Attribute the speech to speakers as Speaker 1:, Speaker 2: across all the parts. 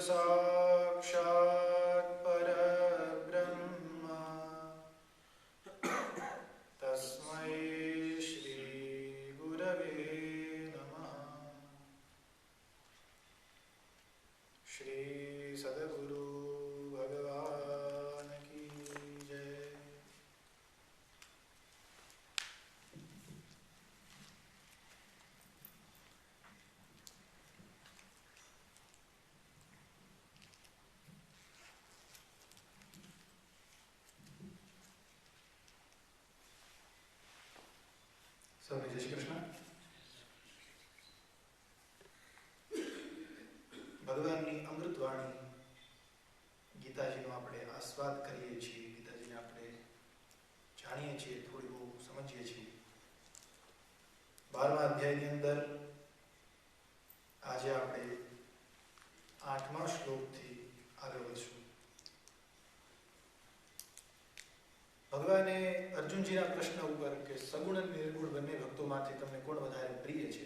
Speaker 1: साक्षात् परब्रह्म तस्मै श्री गुरवे नमः। श्री सद्गुरु भगवान की जय। સૌને જય શ્રી કૃષ્ણ. ભગવાનની અમૃતવાણી ગીતાજીનો આપણે આસ્વાદ કરીએ છીએ, ગીતાજીને આપણે જાણીએ છીએ, થોડી બહુ સમજીએ છીએ. 12મા અધ્યાયની અંદર આજે આપણે 8મા શ્લોકથી આગળ વધશું. ભગવાને અર્જુનજીના પ્રશ્ન ઉપર કે સગુણ અને નિર્ગુણ બંને ભક્તોમાંથી તમને કોણ વધારે પ્રિય છે,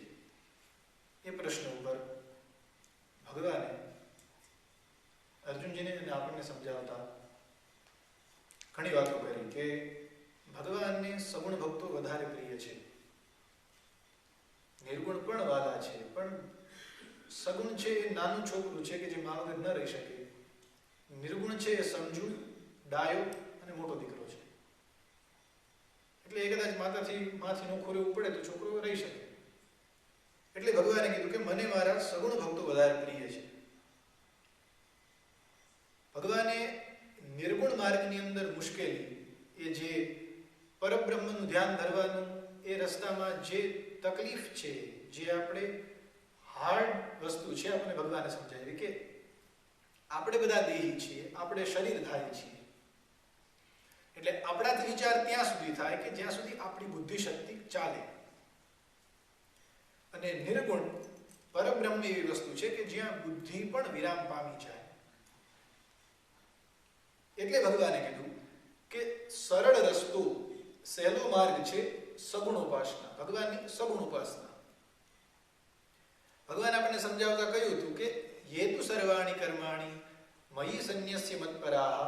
Speaker 1: એ પ્રશ્ન ઉપર ભગવાને અર્જુનજીને અને આપણને સમજાવતા ઘણી વાતો કરી કે ભગવાનને સગુણ ભક્તો વધારે પ્રિય છે, નિર્ગુણ પણ વાલા છે, પણ સગુણ છે એ નાનું છોકરું છે કે જે મા વગર ન રહી શકે, નિર્ગુણ છે એ સમજુ, ડાયો અને મોટો દીકરો છે. એટલે એ કદાચ માથી નોખું રહેવું પડે તો છોકરો રહી શકે. એટલે ભગવાને કીધું કે મને મારા સગુણ ભક્તો વધારે પ્રિય છે. ભગવાને નિર્ગુણ માર્ગની અંદર મુશ્કેલી, એ જે પરબ્રહ્મનું ધ્યાન ધરવાનું એ રસ્તામાં જે તકલીફ છે, જે આપણે હાર્ડ વસ્તુ છે, આપણે ભગવાને સમજાવી કે આપણે બધા દેહી છીએ, આપણે શરીરધારી છીએ. એટલે આપણાથી વિચાર ત્યાં સુધી થાય કે જ્યાં સુધી આપણી બુદ્ધિ શક્તિ ચાલે. અને નિર્ગુણ પરબ્રહ્મ એવી વસ્તુ છે કે જ્યાં બુદ્ધિ પણ વિરામ પામી જાય. એટલે ભગવાને કીધું કે સરળ રસ્તો, સહેલો માર્ગ છે સગુણ ઉપાસના, ભગવાનની સગુણ ઉપાસના. ભગવાન આપણને સમજાવતા કહ્યું હતું કે યેતુ સર્વાણી કર્માણી મયી સંન્યસ્ય મત્પરાહ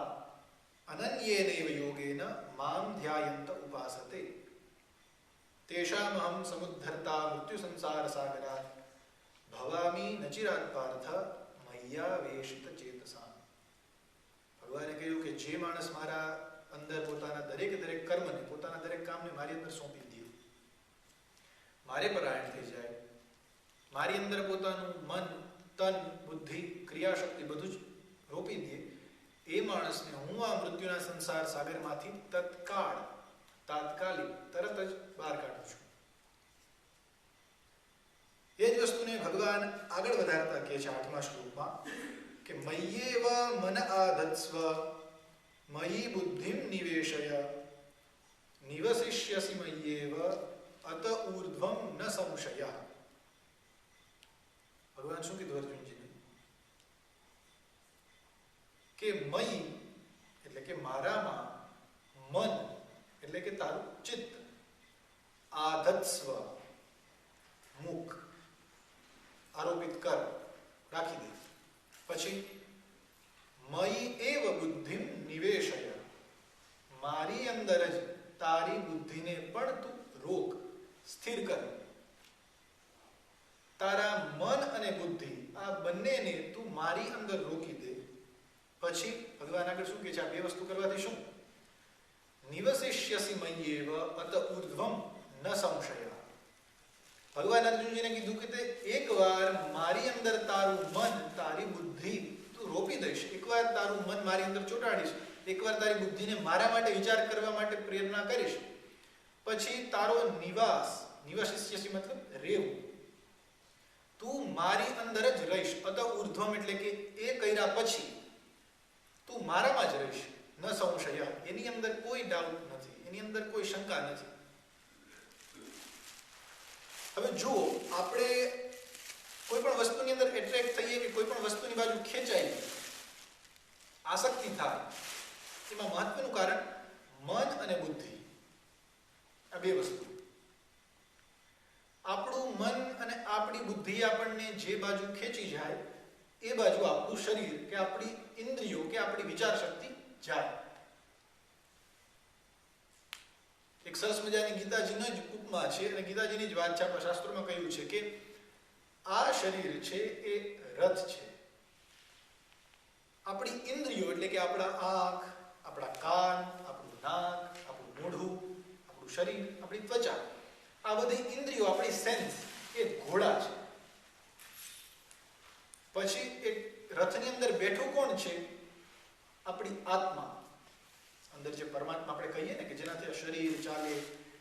Speaker 1: અનન્યેનૈવ યોગેન મામ ધ્યાયંત ઉપાસતે તેષામહં સમુદ્ધર્તા મૃત્યુ સંસાર સાગરાત ભવામી નચિરાત પાર્થ મય્યાવેશિત ચેતસા. ભગવાને કહ્યું કે જે માણસ મારા અંદર પોતાના દરેક કર્મને, પોતાના દરેક કામને મારી અંદર સોંપી દે, મારે પરાયણ થઈ જાય, મારી અંદર પોતાનું મન, તન, બુદ્ધિ, ક્રિયાશક્તિ બધું જ રોપી દે, એ માણસને હું આ મૃત્યુના સંસાર સાગરમાંથી તાત્કાલિક તરત જ બહાર કાઢું છું. એ જ વસ્તુને ભગવાન આગળ વધારતા કહે છે 8મા શ્લોકમાં કે મય્યેવ મન આધત્સ્વ મયી બુદ્ધિમ નિવેશય નિવસિષ્યસી મય્યેવ અત ઊર્ધ્વમ ન સંશયઃ. ભગવાન શું કીધું અર્જુનજીને કે મયી એટલે કે મારામાં, મન એટલે કે તારું ચિત્ત, આધત્સ્વ મુક, આરોપિત કર, રાખી દે. પછી મયી એવ બુદ્ધિમ નિવેશય, મારી અંદર જ તારી બુદ્ધિને પણ તું રોક, સ્થિર કર. તારા મન અને બુદ્ધિ આ બંનેને તું મારી અંદર રોકી દે. પછી ભગવાન આગળ શું કહે છે, આ બે વસ્તુ કરવાથી શું? નિવસિષ્યસી મય્યેવ અત ઊર્ધ્વમ ન સંશય. ભગવાન અર્જુનજીને કીધું કે તે એકવાર મારી અંદર તારું મન, તારી બુદ્ધિ તું રોપી દઈશ, એકવાર તારું મન મારી અંદર ચોંટાડીશ, એકવાર તારી બુદ્ધિને મારા માટે વિચાર કરવા માટે પ્રેરણા કરીશ, પછી તારો નિવસિષ્યસી મતલબ રહેવું, તું મારી અંદર જ રહીશ. અત ઊર્ધ્વમ એટલે કે એ કર્યા પછી તું મારામાં જ રહીશ. ન સંશય, એની અંદર કોઈ ડાઉટ નથી, એની અંદર કોઈ શંકા નથી. હવે જો આપણે કોઈ પણ વસ્તુની અંદર એટ્રેક્ટ થઈએ કે કોઈ પણ વસ્તુની બાજુ ખેંચાઈએ, આસક્તિ થાય, એમાં મહત્વનું કારણ મન અને બુદ્ધિ, આ બે વસ્તુ. આપણું મન અને આપણી બુદ્ધિ આપણને જે બાજુ ખેંચી જાય એ બાજુ આપણું શરીર કે આપણી ઇન્દ્રિયો કે આપણી વિચાર શક્તિ જાય. એક સરસ મજાની ગીતાજીનો જ ઉપમા છે અને ગીતાજીની જ વાત છે. આપણા શાસ્ત્રોમાં કહ્યું છે કે આ શરીર છે એ રથ છે. આપણી ઇન્દ્રિયો એટલે કે આપણા આંખ, આપણા કાન, આપણું નાક, આપણું મોઢું, આપણું શરીર, આપણી ત્વચા, આ બધી ઇન્દ્રિયો, આપણી સેન્સ એ ઘોડા છે. પછી એ રથની અંદર બેઠું કોણ છે? આપણી આત્મા. અંદર જે પરમાત્મા આપણે કહીએ ને કે જેનાથી આ શરીર ચાલે,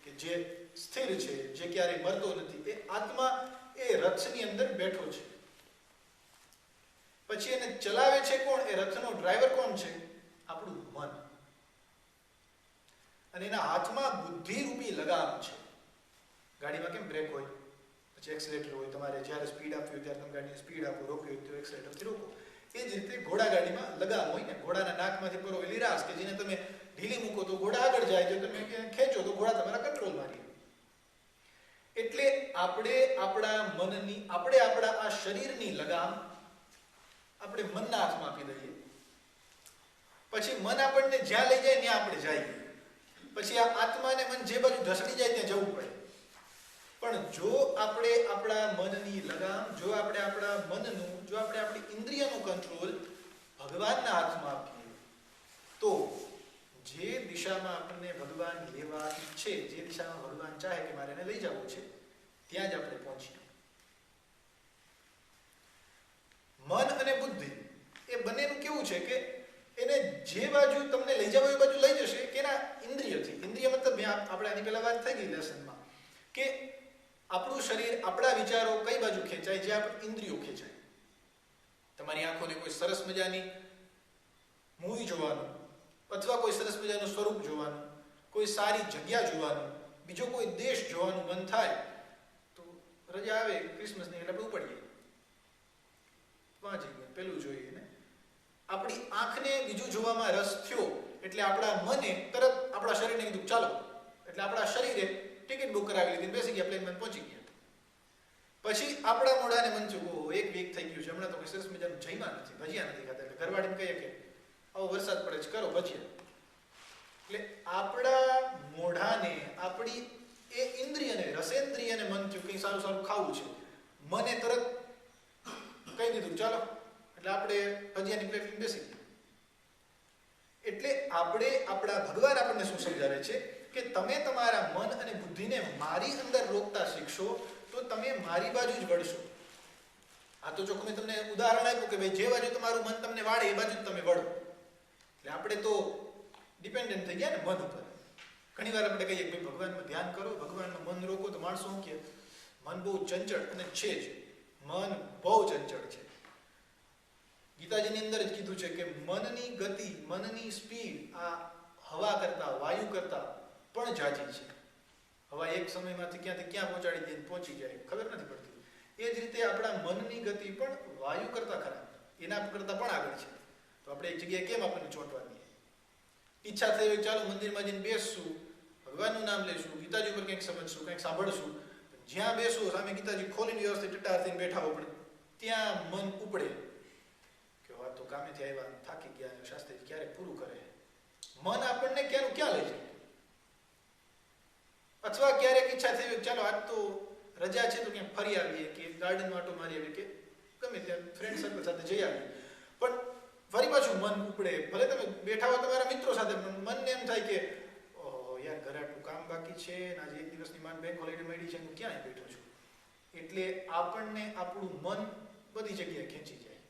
Speaker 1: કે જે સ્થિર છે, જે ક્યારેય મરતો નથી, એ આત્મા એ રથની અંદર બેઠો છે. પછી એને ચલાવે છે કોણ? એ રથનો ડ્રાઈવર કોણ છે? આપણું મન. અને એના હાથમાં બુદ્ધિ રૂપી લગામ છે. ગાડીમાં કેમ બ્રેક હોય, પછી એક્સિલેટર હોય, તમારે જ્યારે સ્પીડ આપવી હોય ત્યારે તમે ગાડીની સ્પીડ આપો, રોકવી હોય તો એક્સિલેટરથી રોકો. એ જ રીતે ઘોડા ગાડીમાં લગામ હોય ને, ઘોડાના નાકમાંથી પરોવેલી રાસ કે જેને તમે ઢીલી મૂકો તો ઘોડા આગળ જાય, જો તમે ખેંચો તો ઘોડા તમારા કંટ્રોલમાં રહે. એટલે આપણે આપણા મનની, આપણે આપણા આ શરીરની લગામ આપણે મનના હાથમાં આપી દઈએ. પછી મન આપણને જ્યાં લઈ જાય ત્યાં આપણે જઈએ. પછી આ આત્મા અને મન જે બાજુ ઢસડી જાય ત્યાં જવું પડે. પણ જો આપણે આપણા મનની લગામ, જો આપણે આપણા મનનું, જો આપણે આપણી ઇન્દ્રિયનું કંટ્રોલ ભગવાનના હાથમાં આપીએ તો જે દિશામાં આપણને ભગવાન લેવા ઈચ્છે, જે દિશામાં ભગવાન ચાહે કે મારે એને લઈ જવું છે, ત્યાં જ આપણે પહોંચીએ. મન અને બુદ્ધિ એ બંનેનું કેવું છે કે એને જે બાજુ તમને લઈ જવું એ બાજુ લઈ જશે કે એના ઇન્દ્રિયથી. ઇન્દ્રિય મતલબ આપણે આની પહેલા વાત થઈ ગઈ લેસનમાં કે આપણું શરીર, આપણા વિચારો કઈ બાજુ ખેંચાય? જે આપણે ઇન્દ્રિયો ખેંચાય. તમારી આંખોને કોઈ સરસ મજાની મૂવી જોવાનું, અથવા કોઈ સરસ મજાનું સ્વરૂપ જોવાનું, કોઈ સારી જગ્યા જોવાનું, બીજો કોઈ દેશ જોવાનું મન થાય તો રજા આવે ક્રિસમસની એટલે આપણે ઉપડીએ, વાંચી ગયા, પેલું જોઈએ ને. આપણી આંખને બીજું જોવામાં રસ થયો એટલે આપણા મને તરત આપણા શરીરને કીધું ચાલો, એટલે આપણા શરીરે ટિકિટ બુક કરાવી લીધી, બેસી ગયા, પ્લેનમાં પહોંચી ગયા. પછી આપણા મોઢાને મન થયું, એક વીક થઈ ગયું છે, હમણાં તો કોઈ સરસ મજાનું જમ્યા નથી, ભજીયા નથી ખાતા, એટલે ઘરવાળીને કહીએ કે આવો વરસાદ પડે છે, કરો ભજીયા. એટલે આપણા મોઢાને, આપણી એ ઇન્દ્રિયને, રસેન્દ્રિયને મન થયું કંઈ સારું સારું ખાવું છે, મને તરત કહી દીધું ચાલો, એટલે આપણે ભજીયાની પ્લેટ લઈને બેસી ગયા. એટલે આપણે આપણા ભગવાન આપણને શું સમજાવે છે કે તમે તમારા મન અને બુદ્ધિને મારી અંદર રોકતા શીખશો તો તમે મારી બાજુ જ વળશો. આ તો ચોખ્ખું મેં તમને ઉદાહરણ આપ્યું કે ભાઈ જે બાજુ તમારું મન તમને વાળે એ બાજુ જ તમે વળો. એટલે આપણે તો ડિપેન્ડન્ટ થઈ ગયા ને મન ઉપર. ઘણી વાર આપણે કહીએ કે ભાઈ ભગવાનમાં ધ્યાન કરો, ભગવાનનું મન રોકો, તો માણસો શું કહે? મન બહુ ચંચળ, અને છે જ, મન બહુ ચંચળ છે. ગીતાજીની અંદર જ કીધું છે કે મનની ગતિ, મનની સ્પીડ આ હવા કરતા, વાયુ કરતા પણ જાજી છે. હવા એક સમયમાંથી ક્યાંથી ક્યાં પહોંચાડી દે, પહોંચી જાય, ખબર નથી પડતી. એ જ રીતે આપણા મનની ગતિ પણ વાયુ કરતા ખરાબ, એના કરતા પણ આગળ છે. તો આપણે એક જગ્યાએ કેમ આપણને ચોંટવા દઈએ? ઈચ્છા થઈ હોય ચાલો મંદિરમાં જઈને બેસશું, ભગવાનનું નામ લઈશું, ગીતાજી ઉપર કંઈક સમજશું, કંઈક સાંભળશું. જ્યાં બેસવું સામે ગીતાજી ખોલીને વ્યવસ્થિત ટટાર થઈને બેઠા હો, પણ ત્યાં મન ઉપડે કે વાત તો કામેથી આવ્યા, થાકી ગયા, શાસ્ત્રી ક્યારે પૂરું કરે. મન આપણને ક્યાંનું ક્યાં લઈ જાય. અથવા ક્યારેક ઈચ્છા થઈ હોય ચાલો આજ તો રજા છે તો ક્યાંક ફરી આવીએ, કે ગાર્ડનમાં આટો મારી આવીએ, કે ગમે ત્યાં ફ્રેન્ડ સર્કલ સાથે જઈ આવીએ. પણ ફરી પાછું મન ઉપડે. ભલે તમે બેઠા હો તમારા મિત્રો સાથે, મનને એમ થાય કે ઓહો યાર ઘરે આટલું કામ બાકી છે, આજે એક દિવસની માન બેંક હોલિડે મળી છે, હું ક્યાંય બેઠો છું. એટલે આપણને આપણું મન બધી જગ્યાએ ખેંચી જાય.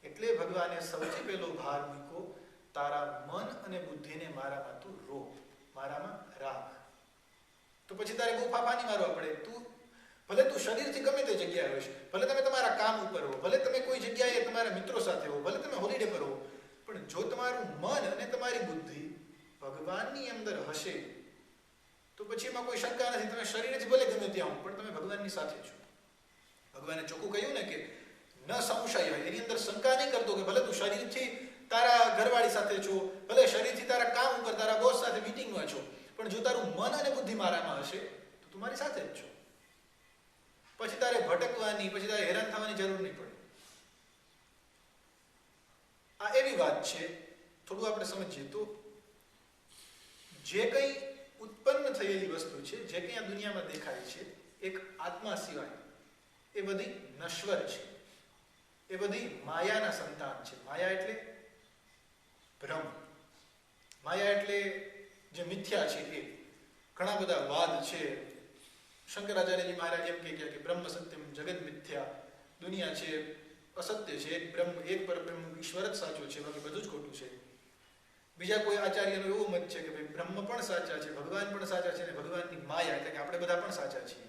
Speaker 1: એટલે ભગવાને સૌથી પહેલો ભાર મૂક્યો, તારા મન અને બુદ્ધિને મારામાં તું રોક, મારામાં રાખ. તો પછી તારે બહુ ફાફા નહીં મારવા પડે. તું ભલે તું શરીરથી ગમે તે જગ્યાએ હોઈશ, ભલે તમે તમારા કામ ઉપર હો, ભલે તમે કોઈ જગ્યાએ તમારા મિત્રો સાથે હો, ભલે તમે હોલિડે પર હો, પણ જો તમારું મન અને તમારી બુદ્ધિ ભગવાનની અંદર હશે તો પછી એમાં કોઈ શંકા નથી. તમે શરીરથી ભલે ગમે ત્યાં હો, પણ તમે ભગવાનની સાથે છો. ભગવાને ચોખ્ખું કહ્યું ને કે ન સંશય હોય, એની અંદર શંકા નહીં કરતો કે ભલે તું શરીરથી તારા ઘરવાળી સાથે છો, ભલે શરીરથી તારા કામ ઉપર, તારા બોસ સાથે મીટિંગમાં છો, પણ જો તારું મન અને બુદ્ધિ મારામાં હશે તો તું મારી સાથે જ છો. પછી તારે ભટકવાની, પછી તારે હેરાન થવાની જરૂર નહીં પડે. આ એવી વાત છે, થોડું આપણે સમજીએ તો જે કંઈ ઉત્પન્ન થયેલી વસ્તુ છે, જે કંઈ આ દુનિયામાં દેખાય છે, એક આત્મા સિવાય એ બધી નશ્વર છે, એ બધી માયાના સંતાન છે. માયા એટલે ભ્રમ, માયા એટલે જે મિથ્યા છે એ. ઘણા બધા વાદ છે. શંકરાચાર્યજી મહારાજ એમ કહે કે બ્રહ્મ સત્યમ જગત મિથ્યા, દુનિયા છે અસત્ય છે, એક બ્રહ્મ, એક પરબ્રહ્મ ઈશ્વર જ સાચો છે, બાકી બધું જ ખોટું છે. બીજા કોઈ આચાર્યનો એવો મત છે કે ભાઈ બ્રહ્મ પણ સાચા છે, ભગવાન પણ સાચા છે, અને ભગવાનની માયા એટલે કે આપણે બધા પણ સાચા છીએ.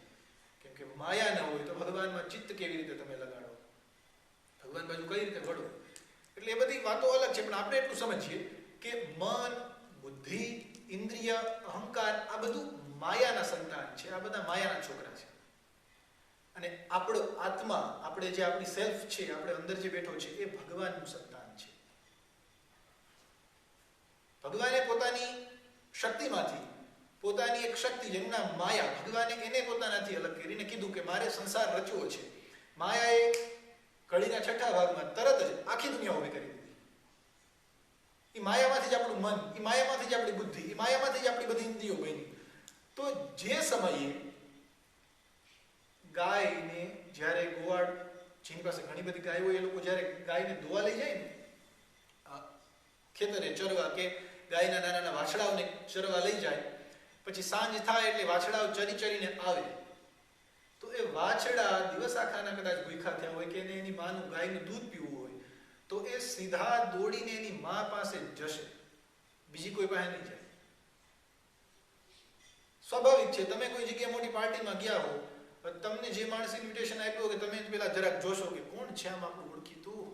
Speaker 1: કેમ કે માયા ન હોય તો ભગવાનમાં ચિત્ત કેવી રીતે તમે લગાડો, ભગવાન બાજુ કઈ રીતે વળો. એટલે એ બધી વાતો અલગ છે, પણ આપણે એટલું સમજીએ કે મન, બુદ્ધિ, ઇન્દ્રિય, અહંકાર આ બધું માયાના સંતાન છે, આ બધા માયાના છોકરા છે. અને આપણો આત્મા, આપણે જે આપણી સેલ્ફ છે, આપણે અંદર જે બેઠો છે, એ ભગવાનનું સંતાન છે. ભગવાને પોતાની શક્તિમાંથી, પોતાની એક શક્તિ જેનું નામ માયા, ભગવાને એને પોતાનાથી અલગ કરીને કીધું કે મારે સંસાર રચવો છે. માયાએ કળીના 6થા ભાગમાં તરત જ આખી દુનિયા ઊભી કરી દીધી. એ માયામાંથી જ આપણું મન, એ માયામાંથી જ આપણી બુદ્ધિ, એ માયામાંથી જ આપણી બધી ઇન્દ્રિયો બની. તો જે સમયે ગાયને જ્યારે ગોવાળ, જેની પાસે ઘણી બધી ગાયો હોય, એ લોકો જ્યારે ગાયને દોવા લઈ જાય ને ખેતરે ચરવા, કે ગાયના નાના નાના વાછડાઓને ચરવા લઈ જાય, પછી સાંજ થાય એટલે વાછડાઓ ચરી ચરીને આવે, તો એ વાછડા દિવસ આખાના કદાચ ભૂખ્યા થયા હોય કે એને એની માનું ગાયનું દૂધ પીવું હોય, તો એ સીધા દોડીને એની મા પાસે જશે, બીજી કોઈ પાસે નહીં જાય. સ્વાભાવિક છે. તમે કોઈ જગ્યાએ મોટી પાર્ટીમાં ગયા હો, તમને જે માણસ ઇન્વિટેશન આપ્યું કે તમે પેલા જરાક જોશો કે કોણ છે આમ આપણું ઓળખીતું,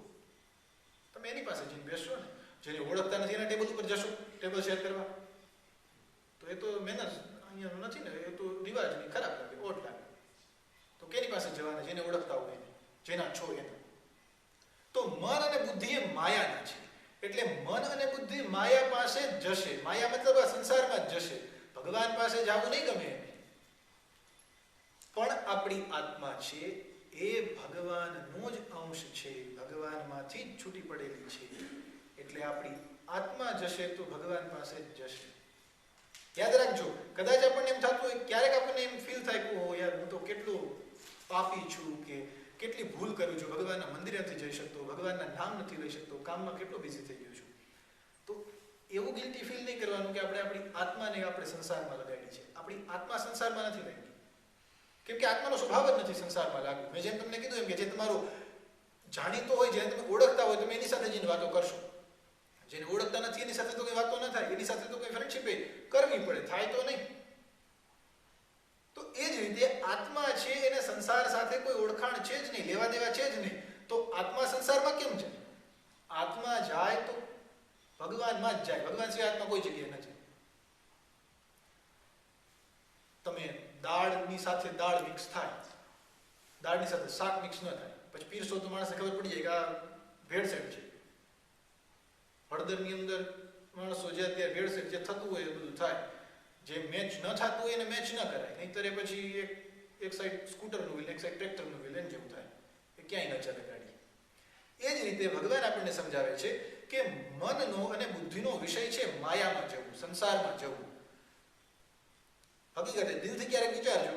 Speaker 1: તમે એની પાસે જઈને બેસશો ને. જેને ઓળખતા નથી એના ટેબલ ઉપર જશો ટેબલ શેર કરવા, તો એ તો મેનર્સ અહીંયાનું નથી ને, એ તો રિવાજ નહીં, ખરાબ લાગે, ઓટ લાગે. તો કેની પાસે જવાના? જેને ઓળખતા હોય, જેના છો એના. તો મન અને બુદ્ધિ એ માયાના છે, એટલે મન અને બુદ્ધિ માયા પાસે જ જશે. માયા મતલબ આ સંસારમાં જ જશે, ભગવાન પાસે જવું નહીં ગમે. પણ આપણી આત્મા છે એ ભગવાનનો જ અંશ છે, ભગવાનમાંથી જ છૂટી પડેલી છે, એટલે આપણી આત્મા જશે તો ભગવાન પાસે જ જશે. યાદ રાખજો, કદાચ આપણને એમ થતું હોય, ક્યારેક આપણને એમ ફીલ થાય કે ઓ યાર હું તો કેટલું પાપી છું, કે કેટલી ભૂલ કરું છું, ભગવાનના મંદિરે નથી જઈ શકતો, ભગવાનના નામ નથી લઈ શકતો, કામમાં કેટલો બિઝી થઈ ગયો છું. તો એવું ગિલ્ટી ફીલ નહીં કરવાનું કે આપણે આપણી આત્માને આપણે સંસારમાં લગાડી છે. આપણી આત્મા સંસારમાં નથી લાગી, કેમ કે આત્માનો સ્વભાવ જ નથી સંસારમાં લાગવું. મેં જેમ તમને કીધું એમ કે જે તમારો જાણીતો હોય, જેને તમે ઓળખતા હોય, તમે એની સાથે જઈને વાતો કરશો. જેને ઓળખતા નથી એની સાથે તો કઈ વાતો ન થાય, એની સાથે તો કઈ ફ્રેન્ડશીપ કરવી પડે, થાય તો નહીં. તો એ જ રીતે આત્મા છે એને સંસાર સાથે કોઈ ઓળખાણ છે જ નહીં, લેવા દેવા છે જ નહીં. તો આત્મા સંસારમાં કેમ છે? આત્મા જાય તો ભગવાનમાં જ જાય, ભગવાન સિવાય આત્મા કોઈ જગ્યાએ ન જાય. તમે દાળની સાથે દાળ મિક્સ થાય, દાળની સાથે શાક મિક્સ ન થાય, પછી પીરસો તો માણસને ખબર પડી જાય કે આ ભેળસેળ છે. હળદરની અંદર માણસો જે અત્યારે ભેળસેળ જે થતું હોય એ બધું થાય. જે મેચ ન થતું હોય એને મેચ ન કરાય, નહીંતર એ પછી એક સાઈડ સ્કૂટરનું વ્હીલ, એક સાઈડ ટ્રેક્ટરનું વ્હીલ, એમ જેવું થાય, એ ક્યાંય ન ચાલે ગાડી. એ જ રીતે ભગવાન આપણને સમજાવે છે કે મનનો અને બુદ્ધિનો વિષય છે માયામાં જવું, સંસારમાં જવું. હકીકતે દિલથી ક્યારેક વિચારજો,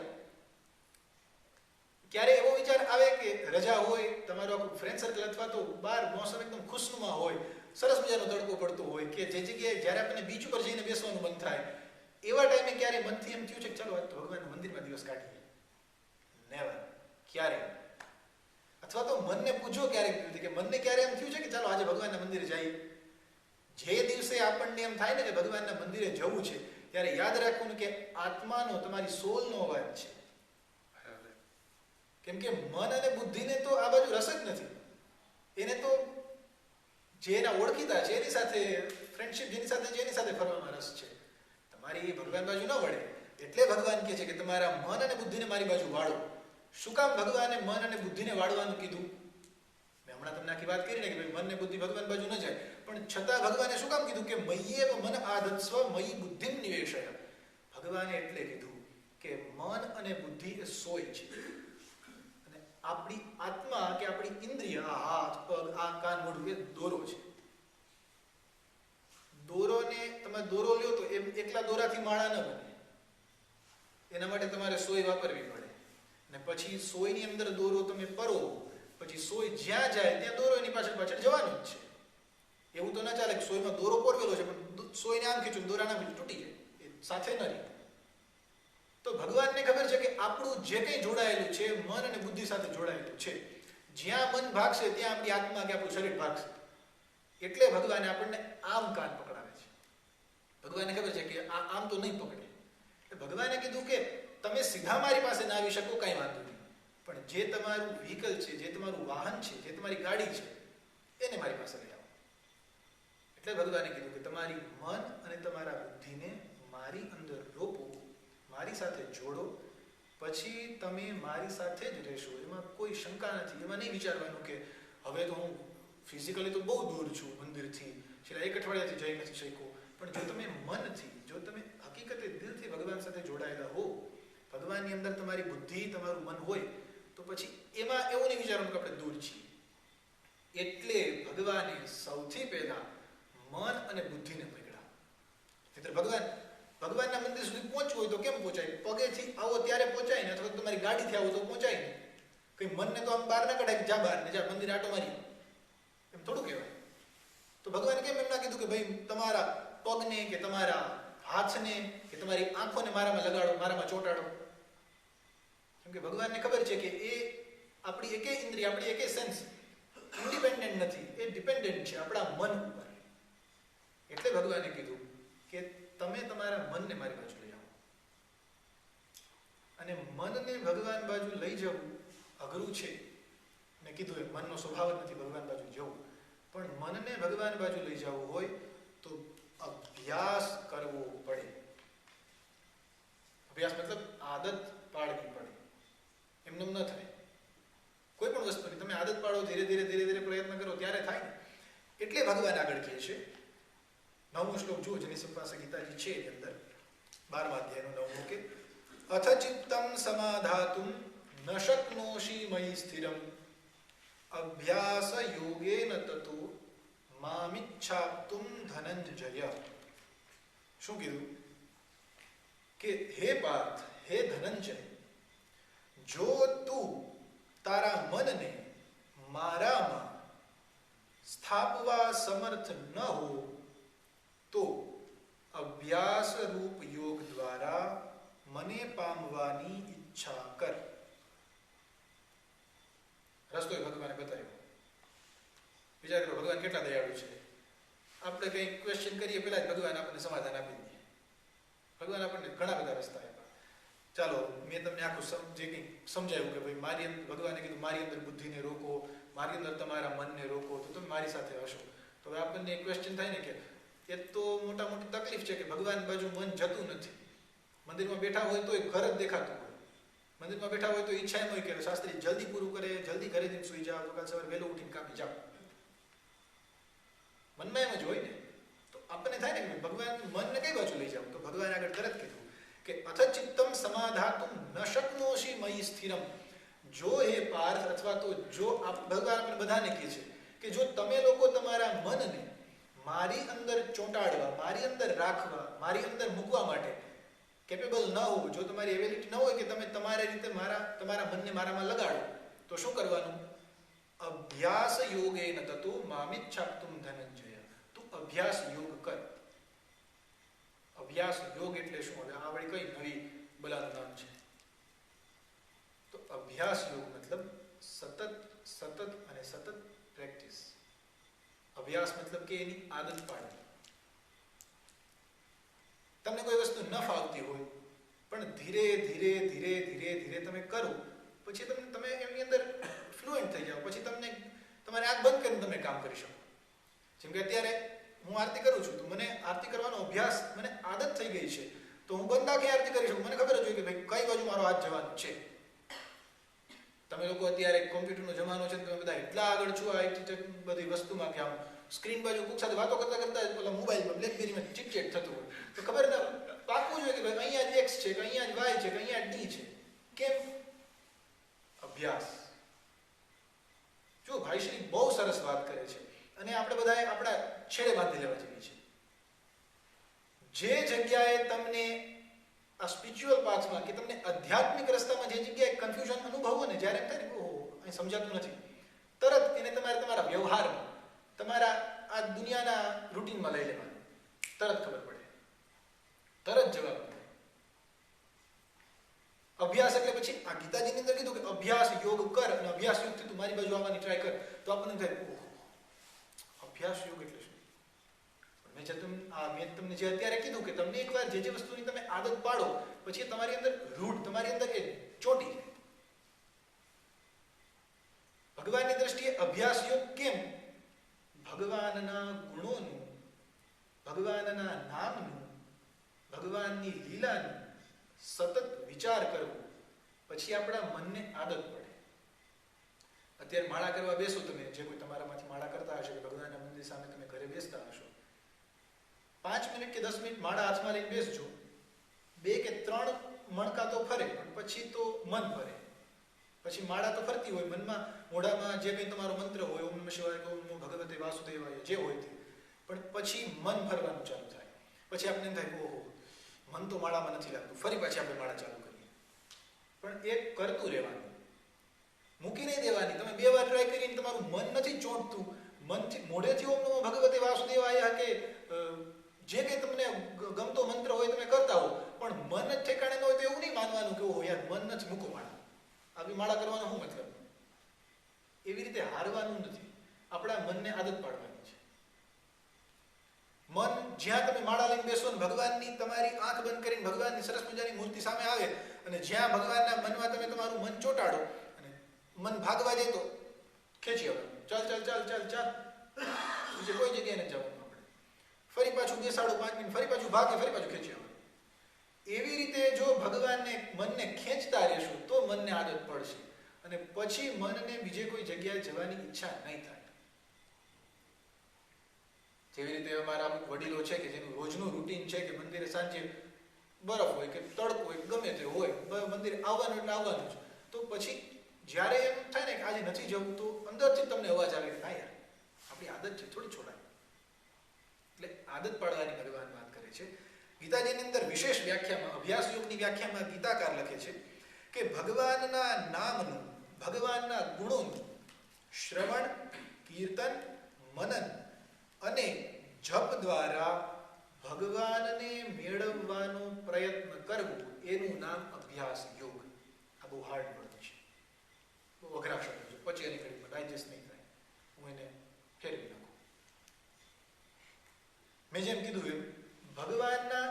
Speaker 1: ક્યારે એવો વિચાર આવે કે રજા હોય, તમારો આખું ફ્રેન્ડ સર્કલ અથવા તો બહાર મોસમ એકદમ ખુશનુમા હોય, સરસ મજાનો તડકો પડતો હોય, કે જે જગ્યાએ જ્યારે આપણને બીચ ઉપર જઈને બેસવાનું મન થાય, એવા ટાઈમે ક્યારે મનથી એમ થયું છે કે ચાલો આજ તો ભગવાનના મંદિરમાં દિવસ કાઢીએ? નેવર, ક્યારે. અથવા તો મનને પૂછો ક્યારેક કે મનને ક્યારે એમ થયું છે કે ચાલો આજે ભગવાનના મંદિરે જઈએ? જે દિવસે આપણને એમ થાય ને કે ભગવાનના મંદિરે જવું છે, ત્યારે યાદ રાખવું કે આત્માનો, તમારી સોલનો અવાજ છે. કેમ કે મન અને બુદ્ધિને તો આ બાજુ રસ જ નથી. એને તો જે એના ઓળખીતા છે એની સાથે ફ્રેન્ડશિપ, જેની સાથે ફરવામાં રસ છે. તમારી ભગવાન બાજુ ન વળે, એટલે ભગવાન કહે છે કે તમારા મન અને બુદ્ધિને મારી બાજુ વાળો. શું કામ ભગવાને મન અને બુદ્ધિને વાળવાનું કીધું? મેં હમણાં તમને આખી વાત કરી ને કે ભાઈ મન ને બુદ્ધિ ભગવાન બાજુ ન જાય, પણ છતાં ભગવાને શું કામ કીધું કે મય્યેવ મન આધત્સ્વ મયી બુદ્ધિમ નિવેશય. ભગવાને એટલે કીધું કે મન અને બુદ્ધિ એ સોય છે, અને આપણી આત્મા કે આપણી ઇન્દ્રિય, આ હાથ, પગ, આ કાન, મોઢું એ દોરો છે. તમે દોરો લ્યો તો એકલા દોરાથી માળા ન બને. એના માટે તમારે સોય વાપરવી પડે. અને પછી સોયની અંદર દોરો તમે પરો, પછી સોય જ્યાં જાય ત્યાં દોરો એની પાછળ પાછળ જવાનું જ છે. એવું તો ના ચાલે કે સોયમાં દોરો પોરવેલો છે પણ સોયને આમ ખીચું દોરાના બીજું તૂટી જાય, એ સાથે ન રહે. તો ભગવાનને ખબર છે કે આપણું જે કંઈ જોડાયેલું છે મન અને બુદ્ધિ સાથે જોડાયેલું છે. જ્યાં મન ભાગશે ત્યાં આપણી આત્મા કે આપણું શરીર ભાગશે. એટલે ભગવાને આપણને આમ કાન પકડાવે છે. ભગવાનને ખબર છે કે આ આમ તો નહીં પકડે. ભગવાને કીધું કે તમે સીધા મારી પાસે ના આવી શકો, કાંઈ વાંધો નહીં, પણ જે તમારું વ્હીકલ છે, જે તમારું વાહન છે, જે તમારી ગાડી છે, એને મારી પાસે લઈ આવો. એટલે ભગવાને કીધું કે તમારી મન અને તમારા બુદ્ધિને મારી અંદર રોપો, મારી સાથે જોડો, પછી તમે મારી સાથે જ રહેશો. એમાં કોઈ શંકા નથી. એમાં નહીં વિચારવાનું કે હવે તો હું ફિઝિકલી તો બહુ દૂર છું મંદિરથી, છેલ્લા એક અઠવાડિયાથી જઈ નથી શક્યો. પણ જો તમે મનથી, જો તમે હકીકતે દિલથી ભગવાન સાથે જોડાયેલા હો, ભગવાનની અંદર તમારી બુદ્ધિ, તમારું મન હોય, તો પછી એમાં એવું નહીં વિચારવાનું કે આપણે દૂર છીએ. એટલે ભગવાને સૌથી પહેલા મન અને બુદ્ધિને પકડ્યા. એટલે ભગવાનના મંદિર સુધી પહોંચવું હોય તો કેમ પહોંચાય? પગેથી આવો ત્યારે પહોંચાય ને, અથવા તમારી ગાડીથી આવો તો પહોંચાય ને. કઈ મનને તો આમ બહાર ના કઢાય, જા બહાર ને જા મંદિર આટો મારી, એમ થોડું કહેવાય. તો ભગવાને કેમ એમ ના કીધું કે ભાઈ તમારા પગને કે તમારા હાથને કે તમારી આંખોને મારામાં લગાડો, મારામાં ચોંટાડો? કેમ કે ભગવાનને ખબર છે કે એ આપણી એકે ઇન્દ્રિય, આપણી એકે સેન્સ ઇન્ડિપેન્ડન્ટ નથી, એ ડિપેન્ડન્ટ છે આપણા મન ઉપર. એટલે ભગવાને કીધું કે તમે તમારા મનને મારી બાજુ લઈ આવો. અને મનને ભગવાન બાજુ લઈ જવું અઘરું છે. મેં કીધું એ મનનો સ્વભાવ જ નથી ભગવાન બાજુ જવું. પણ મનને ભગવાન બાજુ લઈ જવું હોય તો અભ્યાસ કરવો પડે. અભ્યાસ મતલબ આદત પાડવી પડે. એમને ન થાય. કોઈ પણ વસ્તુની તમે આદત પાડો, ધીરે ધીરે પ્રયત્ન કરો ત્યારે થાય ને. એટલે ભગવાન આગળ કહે છે, 9મો શ્લોક જુઓ, જેની પાસે ગીતાજી છે એની અંદર 12મા અધ્યાયનો 9મો કે અથ ચિત્તમ સમાધાતુમ ન શક્નોષિ મયિ સ્થિરમ અભ્યાસ યોગેન તતો મામિચ્છાપ્તુમ ધનંજય. શું કીધું? કે હે પાર્થ, હે ધનંજય, જો તું તારા મનને મારામાં સ્થાપવા સમર્થ ન હો તો અભ્યાસ રૂપ યોગ દ્વારા મને પામવાની ઈચ્છા કર. રસ્તો એ ભગવાને બતાવ્યો. વિચાર કરો ભગવાન કેટલા દયાળુ છે. આપણે કંઈ ક્વેશ્ચન કરીએ પહેલા જ ભગવાન આપણને સમાધાન આપી દે. ભગવાન આપણને ઘણા બધા રસ્તા આપ્યા. ચાલો મેં તમને આખું જે કંઈ સમજાવ્યું કે ભાઈ ભગવાને કીધું મારી અંદર બુદ્ધિને રોકો, મારી અંદર તમારા મનને રોકો, તો તમે મારી સાથે હશો. તો હવે આપણને એક ક્વેશ્ચન થાય ને કે એ તો મોટી તકલીફ છે કે ભગવાન બાજુ મન જતું નથી. મંદિરમાં બેઠા હોય તો ઘર જ દેખાતું હોય. મંદિરમાં બેઠા હોય તો ઈચ્છા એમ હોય કે શાસ્ત્રી જલ્દી પૂરું કરે, જલ્દી ઘરે જઈને સુઈ જાઓ, તો કાલ સવારે વહેલું ઉઠીને કાપી જાઓ. મનમાં એમ જ હોય ને. તો આપણને થાય ને કે ભગવાન મનને કઈ બાજુ લઈ જાવ? તો ભગવાન આગળ તરત કીધું કે અથ ચિત્તમ સમાધાતુમ ન શક્નોષિ મયિ સ્થિરમ. જો હે પાર્થ, અથવા તો જો ભગવાન આપણે બધાને કહે છે કે જો તમે લોકો તમારા મનને મારી અંદર ચોંટાડવા, મારી અંદર રાખવા, મારી અંદર મૂકવા માટે કેપેબલ ન હો, જો તમારી એબિલિટી ન હોય કે તમે તમારી રીતે તમારા મનને મારામાં લગાડો, તો શું કરવાનું? અભ્યાસ યોગેન તતો મામિચ્છાપ્તુમ ધનંજય. તું અભ્યાસ યોગ કર. અભ્યાસ યોગ એટલે શું? હવે આ વળી કઈ નવી બલાનું નામ છે. તો અભ્યાસ યોગ મતલબ સતત અને સતત પ્રેક્ટિસ. અભ્યાસ મતલબ કે એની આદત પાડવી. તમને કોઈ વસ્તુ ન ફાવતી હોય પણ ધીરે તમે કરો, પછી તમે એમની અંદર ફ્લુએન્ટ થઈ જાઓ. પછી તમારે આંખ બંધ કરીને તમે કામ કરી શકો. જેમ કે અત્યારે હું આરતી કરું છું, તો મને આરતી કરવાનો અભ્યાસ, મને આદત થઈ ગઈ છે, તો હું બંધ આંખે આરતી કરી શકું. મને ખબર જ હોય કે ભાઈ કઈ બાજુ મારો હાથ જવાનો છે. તમે લોકો અત્યારે કોમ્પ્યુટરનો જમાનો છે, તમે બધા એટલા આગળ છો આ બધી વસ્તુમાં કે આમ સ્ક્રીન બાજુ કોક સાથે વાતો કરતા પેલા મોબાઈલમાં બ્લેકબેરીમાં ચીટચેટ થતું હોય, તો ખબર ના પાકવું જોઈએ કે ભાઈ અહીંયા જ એક્સ છે, કે અહીંયા જ વાય છે, કે અહીંયા ડી છે. કેમ? અભ્યાસ. જો ભાઈશ્રી બહુ સરસ વાત કરે છે અને આપણે બધા આપણા છેડે બાંધી લેવા જેવી છે. જે જગ્યાએ તમને આ સ્પિરિચ્યુઅલ પાથમાં કે તમને આધ્યાત્મિક રસ્તામાં જે જગ્યાએ કન્ફ્યુઝન અનુભવો ને, જ્યારે એમ થાય ને ઓહો અહીં સમજાતું નથી, તરત એને તમારે તમારા વ્યવહારમાં, તમારા આ દુનિયાના રૂટીનમાં લઈ લેવાનું. તરત ખબર પડે, તરત જવાબ મળે. અભ્યાસ એટલે પછી આ ગીતાજીની અંદર કીધું કે અભ્યાસ યોગ કર, અને અભ્યાસ યોગથી તું મારી બાજુ આવવાની ટ્રાય કર. તો આપણને થાય ઓહો અભ્યાસ યોગ એટલે શું? મેં તમને જે અત્યારે કીધું કે તમને એકવાર જે વસ્તુની તમે આદત પાડો પછી તમારી અંદર રૂઢ, તમારી અંદર એ ચોટી જાય. ભગવાનની દ્રષ્ટિએ અભ્યાસ યોગ કેમ? ભગવાનના ગુણોનું, ભગવાનના નામનું, ભગવાનની લીલાનું સતત વિચાર કરવો, પછી આપણા મનને આદત પડે. અત્યારે માળા કરવા બેસો તમે, જે કોઈ તમારામાંથી માળા કરતા હશે કે ભગવાનના મંદિર સામે તમે ઘરે બેસતા હશો, 5 મિનિટ કે 10 મિનિટ માળા હાથમાં લઈને બેસજો, 2 કે 3 મણકા તો ફરે, પણ પછી તો મન ફરે. પછી માળા તો ફરતી હોય મનમાં, મોઢામાં જે કંઈ તમારો મંત્ર હોય, ઓમ નમઃ શિવાય, ઓમ નમો ભગવતે વાસુદેવાય, જે હોય તે, પણ પછી મન ફરવાનું ચાલુ થાય. પછી આપણે એમ થાય ઓહો મન તો માળામાં નથી લાગતું, ફરી પાછી આપણે માળા ચાલુ કરીએ. પણ એક કરતું રહેવાનું, મૂકી નહીં દેવાની. તમે 2 વાર ટ્રાય કરીને તમારું મન નથી ચોંટતું, મનથી મોઢેથી ઓમ નમો ભગવતે વાસુદેવાય કે જે કંઈ તમને ગમતો મંત્ર હોય તમે કરતા હો, પણ મન જ ઠેકાણે ન હોય તો એવું નહીં માનવાનું કે ઓહો યાર મન નથી, મૂકો માળા, આવી માળા કરવાનો શું મતલબ? એવી રીતે હારવાનું નથી, આપણા મનને આદત પાડવાની છે. મન જ્યાં તમે માળા લઈને બેસો ને ભગવાનની તમારી આંખ બંધ કરીને ભગવાનની સરસ મજાની મૂર્તિ સામે આવે, અને જ્યાં ભગવાનના મનમાં તમે તમારું મન ચોંટાડો અને મન ભાગવા જાય તો ખેંચી આવવાનું, ચાલ ચાલ ચાલ ચાલ ચાલ, બીજે કોઈ જગ્યાએ નથી જવાનું. આપણે ફરી પાછું બેસાડો 5 મિનિટ, ફરી પાછું ભાગે, ફરી પાછું ખેંચી આવવાનું. એવી રીતે જો ભગવાનને મનને ખેંચતા રહેશું તો મનને આદત પડશે, અને પછી મનને બીજે કોઈ જગ્યાએ જવાની ઈચ્છા નહીં થાય. જેવી રીતે અમારા અમુક વડીલો છે કે જેનું રોજનું રૂટીન છે કે મંદિરે સાંજે બરફ હોય કે તડકો હોય ગમે તે હોય, મંદિરે આવવાનું એટલે આવવાનું જ. તો પછી જ્યારે એમ થાય ને કે આજે નથી જવું, તો અંદરથી તમને અવાજ આવે કે ના યાર આપણી આદત છે, થોડી છોડાય. એટલે આદત પાડવાની ભગવાન વાત કરે છે. ગીતાજીની અંદર વિશેષ વ્યાખ્યામાં, અભ્યાસ યોગની વ્યાખ્યામાં ગીતાકાર લખે છે કે ભગવાનના નામનું, ભગવાનના ગુણોનું શ્રવણ, કીર્તન, મનન અને જપ દ્વારા ભગવાનને મેળવવાનો પ્રયત્ન કરવો, એનું નામ અભ્યાસ યોગ. આ બહુ હાર્ડ વર્ડ છે, બહુ અઘરા શબ્દ છે, પછી એની ઘડીમાં ડાયજેસ્ટ નહીં થાય, હું એને ફેરવી નાખું. મેં જેમ કીધું એમ ભગવાનના,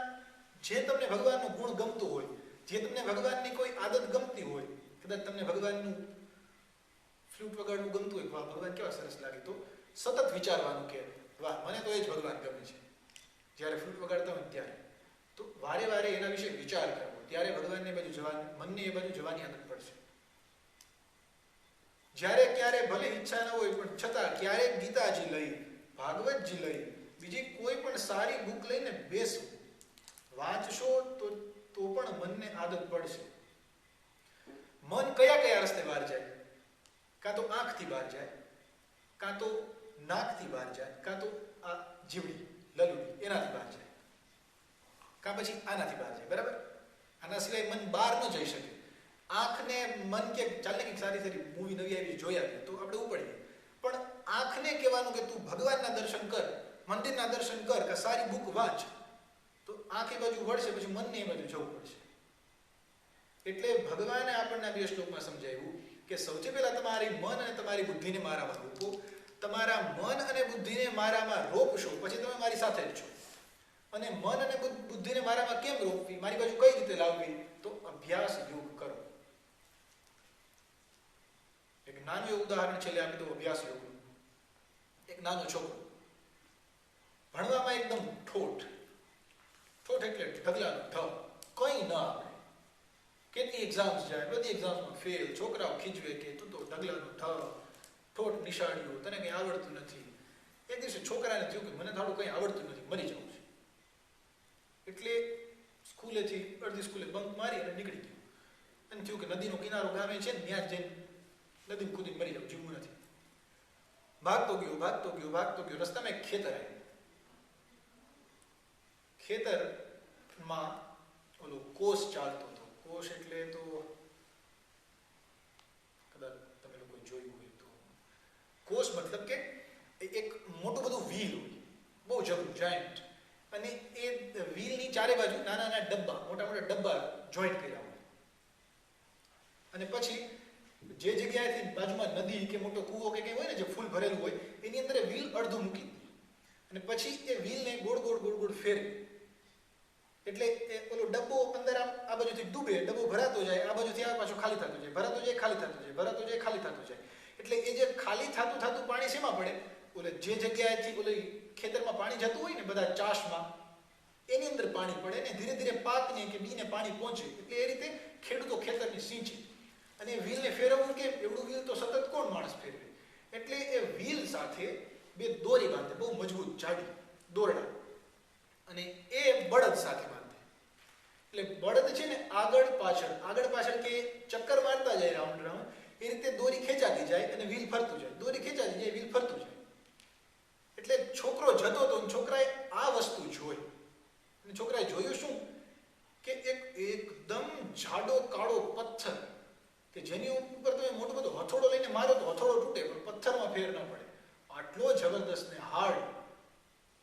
Speaker 1: જે તમને ભગવાનનો ગુણ ગમતો હોય, જે તમને ભગવાનની કોઈ આદત ગમતી હોય, કદાચ તમને ભગવાનનું ફ્લૂટ વગાડવું ગમતું હોય, વાહ ભગવાન કેવા સરસ લાગે, તો સતત વિચારવાનું કે વાહ મને તો એ જ ભગવાન ગમે છે. જ્યારે ફ્લૂટ વગાડતા હોય ત્યારે તો વારે વારે એના વિશે વિચાર કરવો, ત્યારે ભગવાનને બાજુ જવાની, મનને એ બાજુ જવાની આદત પડશે. જ્યારે ક્યારે ભલે ઈચ્છા ન હોય પણ છતાં ક્યારેક ગીતાજી લઈ, ભાગવતજી લઈ, બીજી કોઈ પણ સારી બુક લઈને બેસો, વાંચશો તો પણ મનને આદત પડશે. મન કયા કયા રસ્તે બહાર જાય? કાં તો આંખથી બહાર જાય, કાં તો નાકથી બહાર જાય, કાં તો આ જીવડી લલુડી એનાથી બહાર જાય, કાં પછી આનાથી બહાર જાય. બરાબર? આના સિવાય મન બહાર ન જઈ શકે. આંખને મન કે ચાલે કંઈક સારી સારી મૂવી નવી આવી જોઈ આપીએ તો આપણે ઉપડીએ, પણ આંખને કહેવાનું કે તું ભગવાનના દર્શન કર, મંદિરના દર્શન કર, કે સારી બુક વાંચ, તો આંખ એ બાજુ વળશે, પછી મનને એ બાજુ જવું પડશે. એટલે ભગવાને આપણને આ 2 શ્લોકમાં સમજાવ્યું કે સૌથી પહેલા તમારી મન અને તમારી બુદ્ધિને મારામાં રોકો. તમારા મન અને બુદ્ધિને મારામાં રોપશો પછી તમે મારી સાથે જ છો. અને મન અને બુદ્ધિને મારામાં કેમ રોપવી, મારી બાજુ કઈ રીતે લાવવી? તો અભ્યાસ યોગ કરો. એક નાનું એવું ઉદાહરણ છેલ્લે આપી દઉં અભ્યાસ યોગનું. એક નાનો છોકરો ભણવામાં એકદમ ઠોઠ એટલે ઢગલાનો ઢ, કંઈ ન આવે, કેટલી એક્ઝામ્સ જાય, બધી એક્ઝામ્સમાં ફેલ, છોકરાઓ ખીજવે કે તું તો ઢગલાનો ઢ, ઠોઠ નિશાળીઓ, તને કંઈ આવડતું નથી. એક દિવસે છોકરાને થયું કે મને થોડું કંઈ આવડતું નથી, મરી જવું છે. એટલે સ્કૂલેથી અડધી સ્કૂલે બંક મારી અને નીકળી ગયો. અને થયું કે નદીનો કિનારો ગામે છે ને, ત્યાં જઈને નદીમાં કૂદીને મરી જાઉં, જીવવું નથી. ભાગતો ગયો, રસ્તામાં એક ખેતર આવ્યું. ખેતરમાં ઓલો કોષ ચાલતો હતો. કોષ એટલે તો કદાચ તમે લોકો જોયું હોય તો, કોષ મતલબ કે એક મોટું બધું વ્હીલ હોય, બહુ જબરું જાયન્ટ, અને એ વ્હીલની ચારે બાજુ નાના નાના ડબ્બા, મોટા મોટા ડબ્બા જોઈન્ટ કર્યા હોય. અને પછી જે જગ્યાએથી બાજુમાં નદી કે મોટો કૂવો કે કંઈ હોય ને, જે ફૂલ ભરેલું હોય, એની અંદર વ્હીલ અડધું મૂકી દે, અને પછી એ વ્હીલને ગોળ ગોળ ગોળ ગોળ ફેરવે. એટલે એ ઓલો ડબ્બો અંદર આ બાજુથી ડૂબે, ડબ્બો ભરાતો જાય, આ બાજુથી આ પાછો ખાલી થતો જાય, ભરાતો જાય, ખાલી થતો જાય, ભરાતો જાય, ખાલી થતો જાય. એટલે એ જે ખાલી થતું થતું પાણી શેમાં પડે? ઓલે જે જગ્યાએથી ઓલે ખેતરમાં પાણી જતું હોય ને બધા ચાશમાં, એની અંદર પાણી પડે ને ધીરે ધીરે પાકને કે બીને પાણી પહોંચે. એટલે એ રીતે ખેડૂતો ખેતરને સિંચે. અને એ વ્હીલને ફેરવવું કે એવડું વ્હીલ તો સતત કોણ માણસ ફેરવે? એટલે એ વ્હીલ સાથે બે દોરી બાંધે, બહુ મજબૂત જાડી દોરડા, અને એ બળદ સાથે બાંધે. એટલે બળદ છે ને આગળ પાછળ કે ચક્કર મારતા જાય રાઉન્ડ રાઉન્ડ, એ રીતે દોરી ખેંચાતી જાય અને વ્હીલ ફરતું જાય, દોરી ખેંચાતી જાય, વ્હીલ ફરતું જાય. એટલે છોકરો જતો હતો, છોકરાએ આ વસ્તુ જોઈ. અને છોકરાએ જોયું શું કે એકદમ જાડો કાળો પથ્થર, કે જેની ઉપર તમે મોટો બધો હથોડો લઈને મારો તો હથોડો તૂટે, પણ પથ્થરમાં ફેર ન પડે. આટલો જબરદસ્ત ને હાર્ડ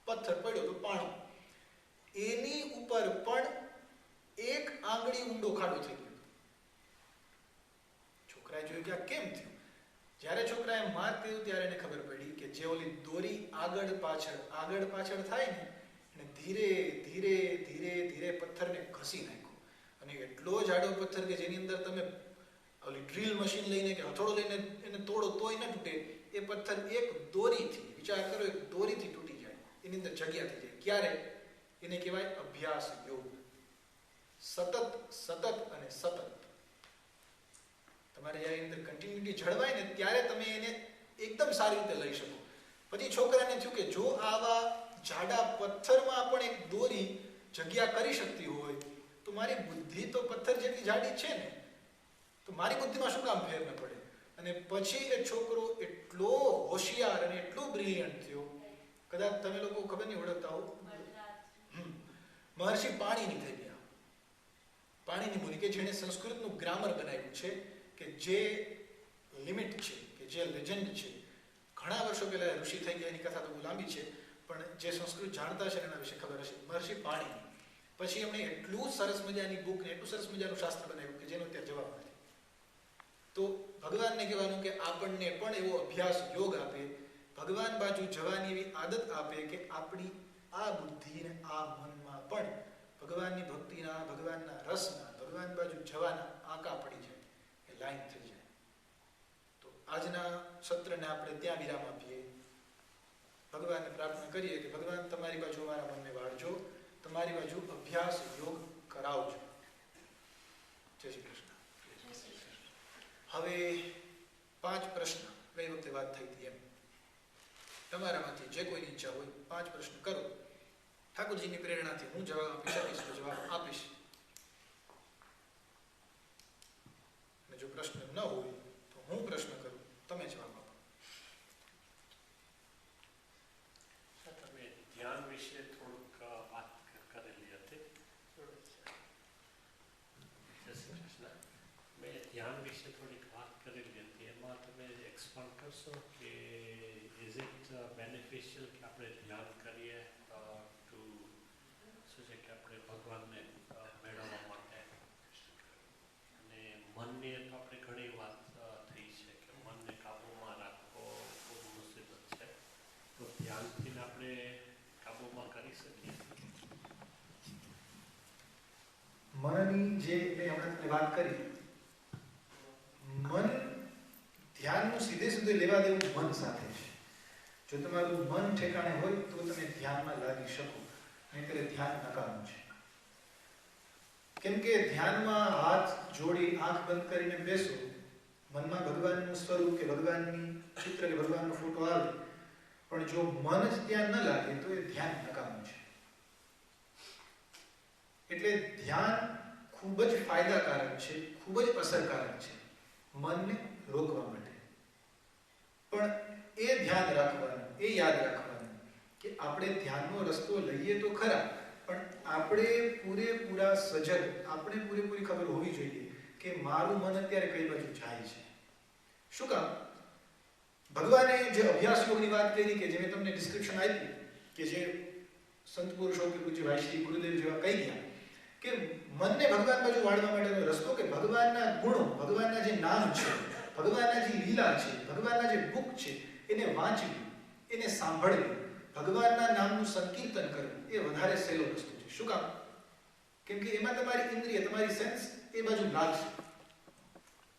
Speaker 1: પથ્થર પડ્યો તો પાણી, એની ઉપર પણ 1 આંગળી ઊંડો ખાડો થઈ ગયો. છોકરાએ જોયું કે આ કેમ થયું. જ્યારે છોકરાએ માર કર્યું ત્યારે એને ખબર પડી કે જે ઓલી દોરી આગળ પાછળ થાય ને, એને ધીરે ધીરે ધીરે ધીરે પથ્થરને ઘસી નાખ્યો. અને એટલો જાડો પથ્થર કે જેની અંદર તમે ઓલી ડ્રીલ મશીન લઈને કે હથોડો લઈને એને તોડો તોય ન તૂટે, એ પથ્થર એક દોરીથી, વિચાર કરો, એક દોરીથી તૂટી જાય, એની અંદર જગ્યા થઈ જાય. ક્યારે? એને કહેવાય અભ્યાસ યોગ. સતત અને સતત તમારે જ્યારે અંદર કન્ટિન્યુટી જળવાય ને, ત્યારે તમે એને એકદમ સારી રીતે લઈ શકો. પછી છોકરાને થયું કે જો આવા જાડા પથ્થરમાં પણ એક દોરી જગ્યા કરી શકતી હોય, તો મારી બુદ્ધિ તો પથ્થર જેટલી જાડી છે ને, તો મારી બુદ્ધિમાં શું કામ ફેર ન પડે? અને પછી એ છોકરો એટલો હોશિયાર અને એટલો બ્રિલિયન્ટ થયો. કદાચ તમે લોકો ખબર નહીં ઓળખતા હો, મહર્ષિ પાણીની થઈ ગયા. પાણીની મુનિ, કે જેણે સંસ્કૃતનું ગ્રામર બનાવ્યું છે, કે જે લિમિટ છે, કે જે લેજન્ડ છે, ઘણા વર્ષો પહેલા ઋષિ થઈ ગયા. એની કથા તો બહુ લાંબી છે, પણ જે સંસ્કૃત જાણતા છે એના વિશે ખબર હશે. મહર્ષિ પાણીની. પછી એમણે એટલું સરસ મજાની બુક ને એટલું સરસ મજાનું શાસ્ત્ર બનાવ્યું કે જેનો અત્યારે જવાબ નથી. તો ભગવાનને કહેવાનું કે આપણને પણ એવો અભ્યાસ યોગ આપે, ભગવાન બાજુ જવાની એવી આદત આપે કે આપણી આ બુદ્ધિને આ મનમાં પણ ભગવાનની ભક્તિના, ભગવાનના રસના, ભગવાન બાજુ જવાના આંકા પડી જાય, એ લાઈન થઈ જાય. તો આજના સત્રને આપણે ત્યાં વિરામ આપીએ. ભગવાનને પ્રાર્થના કરીએ કે ભગવાન તમારી બાજુ અમારા મનને વાળજો, તમારી બાજુ અભ્યાસ યોગ કરાવજો. જય શ્રી કૃષ્ણ. હવે 5 પ્રશ્ન, ગઈ વખતે વાત થઈ હતી એમ, તમારામાંથી જે કોઈની ઈચ્છા હોય 5 પ્રશ્ન કરો. ઠાકોરજીની પ્રેરણાથી હું જવાબ આપી શકીશ તો જવાબ આપીશ, અને જો પ્રશ્ન ન હોય તો હું પ્રશ્ન કરું, તમે જવાબ આપો.
Speaker 2: તમે ધ્યાન વિશે થોડુંક વાત કરેલી હતી. મેં ધ્યાન વિશે થોડીક વાત કરેલી હતી, એમાં તમે એક્સપાન્ડ કરશો કે ઇઝ ઇટ બેનિફિશિયલ કે આપણે ધ્યાન કરીએ ટુ શું છે કે આપણે ભગવાનને મેળવવા માટે? અને મનની તો આપણે ઘણી વાત થઈ છે કે મનને કાબૂમાં રાખવો ખૂબ મુસીબત છે, તો ધ્યાનથી આપણે કાબૂમાં કરી શકીએ?
Speaker 1: મનની જે મેં હમણાં વાત કરી, મન ધ્યાનનું સીધે સીધું લેવા દેવું મન સાથે છે. જો તમારું મન ઠેકાણે હોય તો તમે ધ્યાનમાં લાગી શકો, નહીંતર ધ્યાન નકામું છે. કેમ કે ધ્યાનમાં હાથ જોડી આંખ બંધ કરીને બેસો, મનમાં ભગવાનનું સ્વરૂપ કે ભગવાનની ચિત્ર કે ભગવાનનો ફોટો આવે, પણ જો મન જ ત્યાં ન લાગે તો એ ધ્યાન નકામું છે. એટલે ધ્યાન ખૂબ જ ફાયદાકારક છે, ખૂબ જ અસરકારક છે મનને રોકવા માટે. પણ એ ધ્યાન રાખવાનું, એ યાદ રાખવાનું કે આપણે ધ્યાનનો રસ્તો લઈએ તો ખરા, પણ આપણે પૂરેપૂરા સજગ, આપણે પૂરેપૂરી ખબર હોવી જોઈએ કે મારું મન અત્યારે કઈ બાજુ જાય છે. શું કામ? ભગવાને જે અભ્યાસ યોગની વાત કરી કે જે મેં તમને ડિસ્ક્રિપ્શન આપ્યું કે જે સંત પુરુષો કે પૂજ્ય ભાઈ ગુરુદેવ જેવા કહી ગયા કે મનને ભગવાન બાજુ વાળવા માટેનો રસ્તો કે ભગવાનના ગુણો, ભગવાનના જે નામ છે, ભગવાનના જે લીલા છે, ભગવાનના જે બુક છે એને વાંચવી, એને સાંભળવી, ભગવાનના નામનું સંકીર્તન કરવું એ વધારે સહેલો રસ્તો છે. શું કામ? કેમ કે એમાં તમારી ઇન્દ્રિય, તમારી સેન્સ એ બાજુ લાગશે.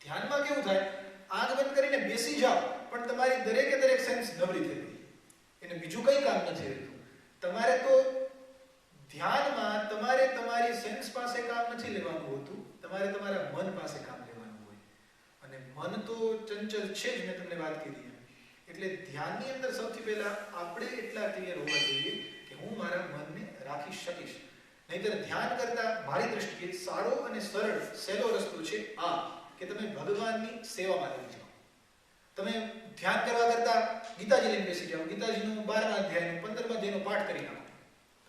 Speaker 1: ધ્યાનમાં કેવું થાય, આંખ બંધ કરીને બેસી જાઓ પણ તમારી દરેકે દરેક સેન્સ નબળી થઈ ગઈ, એને બીજું કંઈ કામ નથી રહેતું. તમારે તો ધ્યાનમાં તમારે તમારી સેન્સ પાસે કામ નથી લેવાનું હોતું, તમારે તમારા મન પાસે કામ લેવાનું હોય. અને મન તો ચંચલ છે જ, મેં તમને વાત કરી. એટલે ધ્યાનની અંદર સૌથી પહેલા આપણે એટલા ક્લિયર હોવા જોઈએ કે હું મારા મનને રાખી શકીશ. નહીંતર ધ્યાન કરતા મારી દ્રષ્ટિએ સારો અને સરળ સહેલો રસ્તો છે આ કે તમે ભગવાનની સેવામાં લાગી જાઓ. તમે ધ્યાન કરવા કરતા ગીતાજી લઈને બેસી જાઓ, ગીતાજીનું 12મા અધ્યાયનો 15મા અધ્યાયનો પાઠ કરી નાખો,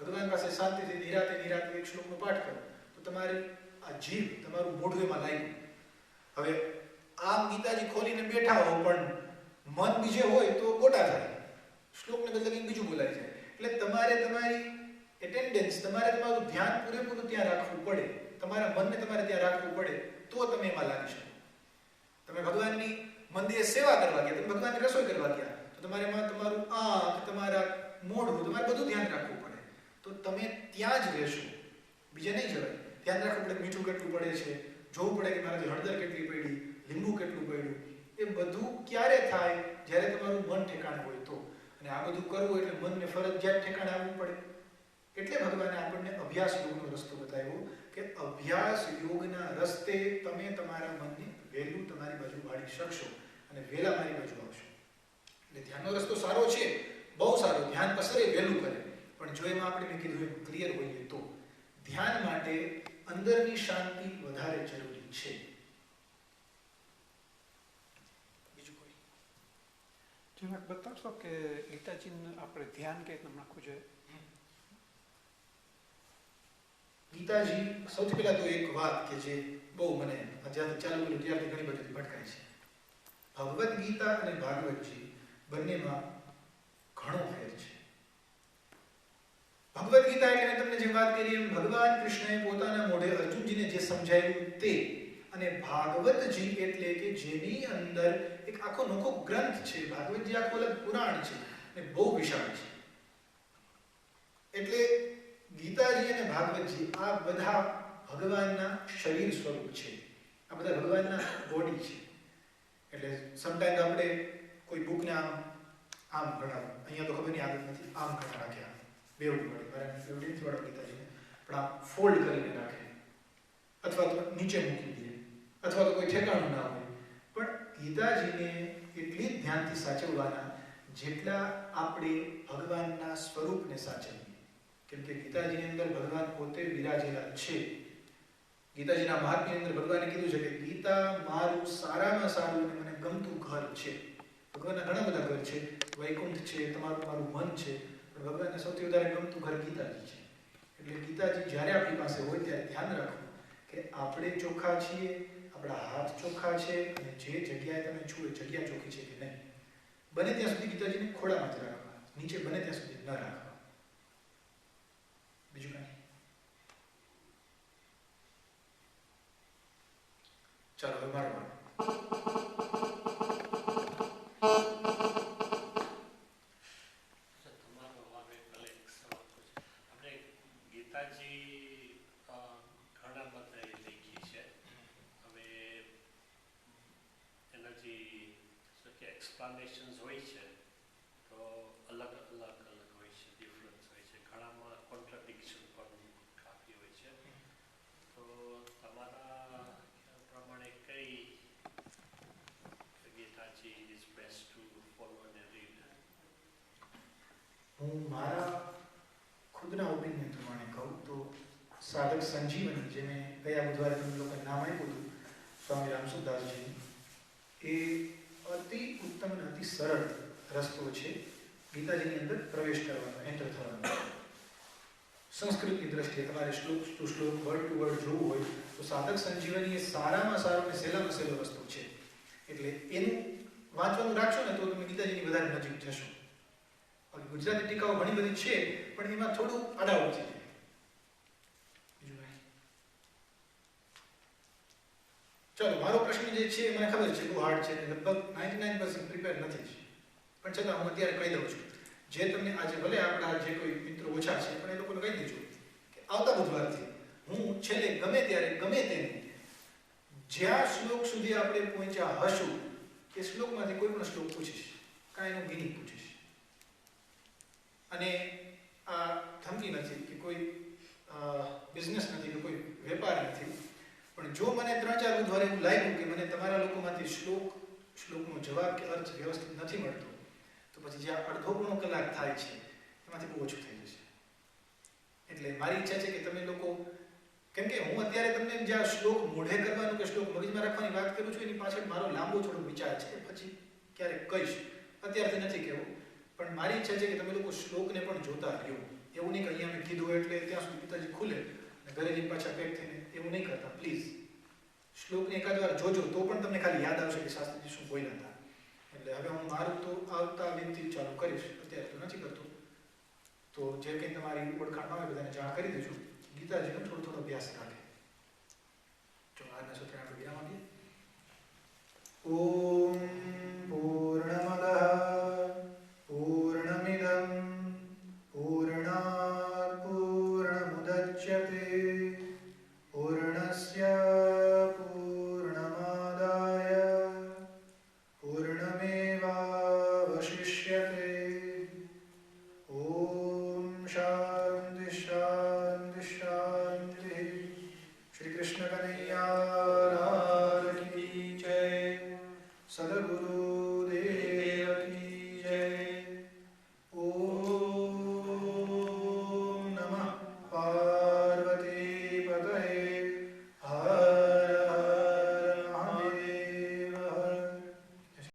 Speaker 1: ભગવાન પાસે શાંતિથી નિરાતે એક શ્લોકનો પાઠ કરો તો તમારી આ જીભ, તમારું મોઢું એમાં લાગ્યું. હવે આમ ગીતાજી ખોલીને બેઠા હો પણ મન બીજે હોય તો ગોટા થાય, શ્લોકને બદલે કંઈક બીજું બોલાય જાય. એટલે તમારે તમારી એટેન્ડન્સ, તમારે તમારું ધ્યાન પૂરેપૂરું ત્યાં રાખવું પડે, તમારા મનને તમારે ત્યાં રાખવું પડે તો તમે એમાં લાગી શકો. તમે ભગવાનની મંદિરે સેવા કરવા ગયા, તમે ભગવાનની રસોઈ કરવા ગયા તો તમારે એમાં તમારું આંખ, તમારા મોઢું, તમારે બધું ધ્યાન રાખવું પડે. તો તમે ત્યાં જ રહેશો, બીજે નહીં જવાય. ધ્યાન રાખવું પડે મીઠું કેટલું પડે છે, જોવું પડે કે મારાથી હળદર કેટલી પડી, લીંબુ કેટલું પડ્યું. એ બધું ક્યારે થાય? જ્યારે તમારું મન ઠેકાણે હોય તો. અને આ બધું કરવું એટલે મનને ફરજિયાત ઠેકાણે આવવું પડે. એટલે ભગવાને આપણને અભ્યાસ યોગનો રસ્તો બતાવ્યો કે અભ્યાસ યોગના રસ્તે તમે તમારા મનને વહેલું તમારી બાજુ વાળી શકશો અને વહેલા મારી બાજુ આવશો. એટલે ધ્યાનનો રસ્તો સારો છે, બહુ સારો. ધ્યાન પસરે વહેલું કરે. પણ જો એમાં આપણે મેં કીધું એમ ક્લિયર હોઈએ તો ધ્યાન માટે અંદરની શાંતિ વધારે જરૂરી છે.
Speaker 3: જેમાં બતાવશો કે ગીતાજીનું આપણે ધ્યાન કઈ રીતના રાખવું જોઈએ?
Speaker 1: ગીતાજી સૌથી પહેલા તો એક વાત કે જે બહુ મને જ્યારથી ચાલુ કર્યું ત્યારથી ઘણી બધી ભટકાય છે. ભગવદ્ ગીતા અને ભાગવતજી બંનેમાં ઘણો ફેર છે. ભગવદ્ ગીતા એટલે મેં તમને જે વાત કરી એમ ભગવાન કૃષ્ણએ પોતાના મોઢે અર્જુનજીને જે સમજાવ્યું તે, અને ભાગવતજી એટલે કે જેની અંદર એક આખો નોખો ગ્રંથ છે. ભાગવતજી આખો અલગ પુરાણ છે અને બહુ વિશાળ છે. એટલે ગીતાજી અને ભાગવતજી આ બધા ભગવાનના શરીર સ્વરૂપ છે, આ બધા ભગવાનના બોડી છે. એટલે સમટાઈમ આપણે કોઈ બુકને આમ ઘડાવો, અહીંયા તો ખબર નહીં આદત નથી, આમ ઘડા રાખ્યા બેવડી વાળી, બરાબર બેવડી નથી વાળો ગીતાજીને, પણ આમ ફોલ્ડ કરીને રાખે, અથવા તો નીચે મૂકી દે, અથવા તો કોઈ ઠેકાણું ના હોય. પણ ગીતાજીને એટલી જ ધ્યાનથી સાચવવાના જેટલા આપણે ભગવાનના સ્વરૂપને સાચવીએ. કેમ કે ગીતાજીની અંદર ભગવાન પોતે વિરાજેલા છે. ગીતાજીના મહાત્મ્યની અંદર ભગવાને કીધું છે કે ગીતા મારું સારામાં સારું અને મને ગમતું ઘર છે. ભગવાનના ઘણા બધા ઘર છે, વૈકુંઠ છે, તમારું મારું મન છે, પણ ભગવાનને સૌથી વધારે ગમતું ઘર ગીતાજી છે. એટલે ગીતાજી જ્યારે આપણી પાસે હોય ત્યારે ધ્યાન રાખવું કે આપણે ચોખ્ખા છીએ, આપણા હાથ ચોખ્ખા છે, અને જે જગ્યાએ તમે છો એ જગ્યા ચોખ્ખી છે કે નહીં. બને ત્યાં સુધી ગીતાજીને ખોળામાં જ રાખવા, નીચે બને ત્યાં સુધી ન રાખવા. બીજું કાંઈ? ચાલો હવે મારો
Speaker 2: ગીતાજી ઘણા બધા લખી છે. હવે એના જે શું કે એક્સપ્લેનેશન્સ હોય છે તો અલગ હોય છે, ડિફરન્સ હોય છે, ઘણામાં કોન્ટ્રાડિક્શન પણ કાફી હોય છે. તો તમારા પ્રમાણે કઈ Gitaji is best two follow અને રીડ?
Speaker 1: હું મારા ખુદના ઓપિનિયન પ્રમાણે કહું તો સાધક સંજીવની, જે મેં ગયા બુધવારે તમે લોકોને નામ આપ્યું હતું, સ્વામી રામસુદાસજી, એ અતિ ઉત્તમ અને અતિ સરળ રસ્તો છે ગીતાજીની અંદર પ્રવેશ કરવાનો, એન્ટર થવાનો. સંસ્કૃતની દ્રષ્ટિએ તમારે શ્લોક ટુ શ્લોક વર્ડ ટુ વર્ડ જોવું હોય તો સાધક સંજીવની એ સારામાં સારો અને સહેલામાં સહેલો વસ્તુ છે. એટલે એનું વાંચવાનું રાખશો ને તો તમે ગીતાજીની વધારે નજીક જશો. ગુજરાતી ટીકાઓ ઘણી બધી છે પણ એમાં થોડું અડાવડ છે. ચલો, મારો પ્રશ્ન જે છે મને ખબર છે બહુ હાર્ડ છે, લગભગ 99% પ્રિપેર નથી જ, પણ છતાં હું અત્યારે કહી દઉં છું. જે તમને આજે ભલે આપણા જે કોઈ મિત્રો ઓછા છે પણ એ લોકોને કહી દેજો કે આવતા બુધવારથી હું છેલ્લે ગમે ત્યારે ગમે તેને જ્યાં શ્લોક સુધી આપણે પહોંચ્યા હશું એ શ્લોકમાંથી કોઈ પણ શ્લોક પૂછીશ, કાંઈ એનું મિનિંગ પૂછીશ. અને આ ધમકી નથી કે કોઈ બિઝનેસ નથી કે કોઈ વેપાર નથી, પણ જો મને 3-4 બુધવારે એવું લાગ્યું કે મને તમારા લોકોમાંથી શ્લોકનો જવાબ કે અર્થ વ્યવસ્થિત નથી મળતો, તો પછી જે અડધો પોણો કલાક થાય છે એમાંથી બહુ ઓછું થઈ જશે. એટલે મારી ઈચ્છા છે કે તમે લોકો, કેમ કે હું અત્યારે તમને જ્યાં શ્લોક મોઢે કરવાનું કે શ્લોક મગજમાં રાખવાની વાત કરું છું એની પાછળ મારો લાંબો થોડો વિચાર છે, પછી ક્યારેક કહીશ, અત્યારથી નથી કહેવું. પણ મારી ઈચ્છા છે કે તમે લોકો શ્લોકને પણ જોતા રહ્યો. એવું નહીં કે અહીંયા મેં કીધું એટલે ત્યાં સુધી પિતાજી ખુલે અને ઘરે જઈને પાછા પેક થઈને, એવું નહીં કરતા પ્લીઝ. શ્લોકને એકાદ વાર જોજો તો પણ તમને ખાલી યાદ આવશે કે શાસ્ત્રીજી શું બોલ્યા હતા. એટલે હવે હું મારું તો આવતા વીકથી ચાલુ કરીશ, અત્યારે તો નથી કરતો. તો જે કંઈ તમારી ઓળખાણમાં હોય બધાને જાણ કરી દેજો. ગીતાજીનો થોડો અભ્યાસ રાખે. ચલો, આજના સત્રને આપણે વિરામ આપીએ. ઓમ પૂર્ણમદઃ પૂર્ણમિદં પૂર્ણાત પૂર્ણમુદચ્યતે પૂર્ણસ્ય પૂર્ણમાદાય પૂર્ણમેવાવશિષ્યતે. ઓમ શાંતિ શાંતિ શાંતિ. શ્રી કૃષ્ણ કનૈયા